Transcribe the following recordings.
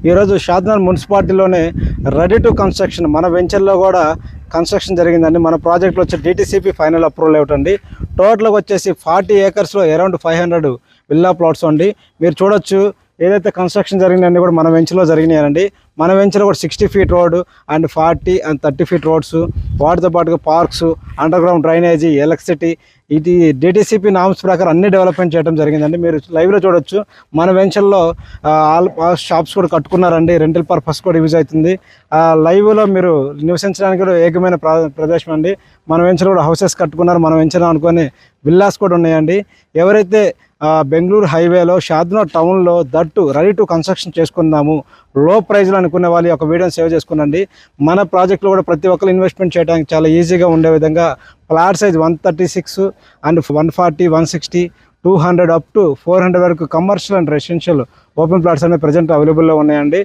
ఈరోజు Shadnagar మున్సిపాలిటీలోనే ready to construction మన వెంచర్లో కూడా కన్స్ట్రక్షన్ జరిగిందండి. మన ప్రాజెక్ట్లో వచ్చి DTCP ఫైనల్ అప్రూవల్ ఇవ్వటండి. టోటల్గా వచ్చేసి 40 ఏకర్స్లో అరౌండ్ 500 విల్లా ప్లాట్స్ అండి. మీరు చూడొచ్చు ఏదైతే కన్స్ట్రక్షన్ జరిగిందండి కూడా మన వెంచర్లో జరిగినాయండి. మన వెంచర్లో కూడా 60 feet road and 40 and 30 feet roads, వాటితో పాటుగా parks, under ground drainage, electricity, ఇది DTCP నామ్స్ ప్రకారం అన్ని డెవలప్మెంట్ చేయడం జరిగిందండి. మీరు లైవ్లో చూడొచ్చు. మన వెంచర్లో ఆల్ షాప్స్ కూడా కట్టుకున్నారండి. రెంటల్ పర్పస్ కూడా యూజ్ అవుతుంది. లైవ్లో మీరు నివసించడానికి కూడా ఏకమైన ప్రదేశం అండి. మన వెంచర్ కూడా హౌసెస్ కట్టుకున్నారు. మన వెంచర్ అనుకొని విల్లాస్ కూడా ఉన్నాయండి. ఎవరైతే బెంగళూరు హైవేలో షాద్నగర్ టౌన్లో దట్టు రెడీ టు కన్స్ట్రక్షన్ చేసుకున్నాము, లో ప్రైజ్లో అనుకునే వాళ్ళు ఒక వీడియోని సేవ్ చేసుకునండి. మన ప్రాజెక్ట్లో కూడా ప్రతి ఒక్కరు ఇన్వెస్ట్మెంట్ చేయడానికి చాలా ఈజీగా ఉండే విధంగా plot size 136 and 140, 160, 200 up to 400 వరకు commercial and residential open plots అనేవి ప్రజెంట్ అవైలబుల్లో ఉన్నాయండి.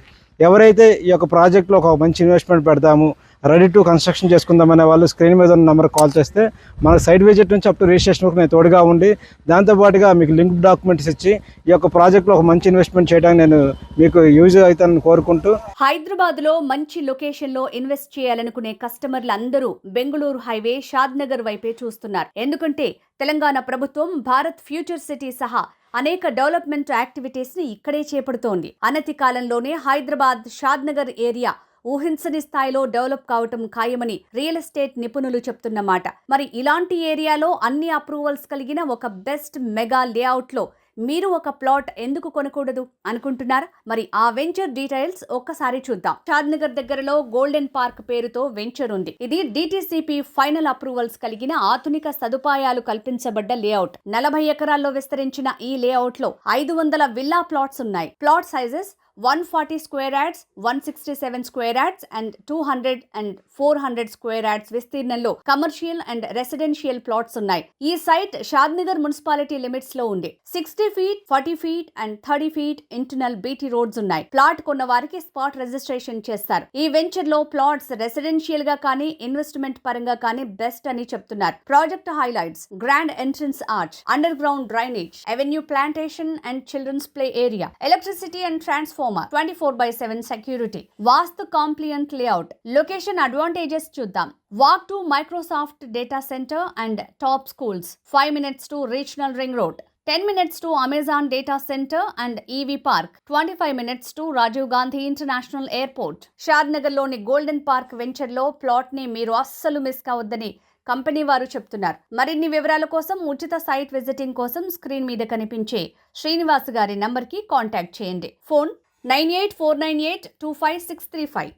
ఎవరైతే ఈ యొక్క ప్రాజెక్ట్లో ఒక మంచి ఇన్వెస్ట్మెంట్ పెడతాము, రెడీ టు కన్స్ట్రక్షన్ చేసుకుందామనే వాళ్ళు స్క్రీన్ మీద ఉన్న నెంబర్ కాల్ చేస్తే మన సైట్ విజిట్ నుంచి అప్ టు రిజిస్ట్రేషన్ వరకు నేను తోడుగా ఉండి దాంతోపాటుగా మీకు లింక్ డాక్యుమెంట్స్ ఇచ్చి ఈ యొక్క ప్రాజెక్ట్లో ఒక మంచి ఇన్వెస్ట్మెంట్ చేయడానికి నేను మీకు యూజ్ అవుతానని కోరుకుంటూ, హైదరాబాద్లో మంచి లొకేషన్లో ఇన్వెస్ట్ చేయాలనుకునే కస్టమర్లు అందరూ బెంగళూరు హైవే షాద్నగర్ వైపే చూస్తున్నారు. ఎందుకంటే తెలంగాణ ప్రభుత్వం భారత్ ఫ్యూచర్ సిటీ సహా అనేక డెవలప్మెంట్ యాక్టివిటీస్ ని ఇక్కడే చేపడుతోంది. అనతి కాలంలోనే హైదరాబాద్ షాద్నగర్ ఏరియా ఊహించని స్థాయిలో డెవలప్ కావటం ఖాయమని రియల్ ఎస్టేట్ నిపుణులు చెప్తున్నమాట. మరి ఇలాంటి ఏరియాలో అన్ని అప్రూవల్స్ కలిగిన ఒక బెస్ట్ మెగా లేఅవుట్ లో మీరు ఒక ప్లాట్ ఎందుకు కొనకూడదు అనుకుంటున్నారా? మరి ఆ వెంచర్ డీటెయిల్స్ ఒక్కసారి చూద్దాం. షాద్నగర్ దగ్గరలో గోల్డెన్ పార్క్ పేరుతో వెంచర్ ఉంది. ఇది DTCP ఫైనల్ అప్రూవల్స్ కలిగిన ఆధునిక సదుపాయాలు కల్పించబడ్డ లేఅవుట్. 40 ఎకరాల్లో విస్తరించిన ఈ లేఅవుట్ లో 500 విల్లా ప్లాట్స్ ఉన్నాయి. Plot sizes 140 square yards, 167 square yards and 200 and 400 square yards విస్తీర్ణంలో కమర్షియల్ అండ్ రెసిడెన్షియల్ ప్లాట్స్ ఉన్నాయి. ఈ సైట్ షాద్నగర్ మున్సిపాలిటీ లిమిట్స్ లో ఉంది. 60 feet, 40 feet and 30 feet internal BT roads ఉన్నాయి. ప్లాట్ కొన్న వారికి స్పాట్ రిజిస్ట్రేషన్ చేస్తారు. ఈ వెంచర్ లో ప్లాట్స్ రెసిడెన్షియల్ గా కానీ ఇన్వెస్ట్మెంట్ పరంగా కానీ బెస్ట్ అని చెప్తున్నారు. Project highlights: grand entrance arch, underground drainage, avenue plantation and children's play area, electricity and transformer, 24/7 security, vastu compliant layout. Location advantages చూద్దాం. Walk to Microsoft data center and top schools, 5 minutes to regional ring road, 10 minutes to Amazon data center and EV park, 25 minutes to Rajiv Gandhi international airport. Shadnagar లోని golden park venture లో plot ని మీరు అస్సలు miss కావద్దని company వారు చెప్తున్నారు. మరిన్ని వివరాల కోసం, ఉచిత సైట్ విజిటింగ్ కోసం స్క్రీన్ మీద కనిపించే శ్రీనివాస్ గారి నంబర్ కి కాంటాక్ట్ చేయండి. ఫోన్ 9849825635.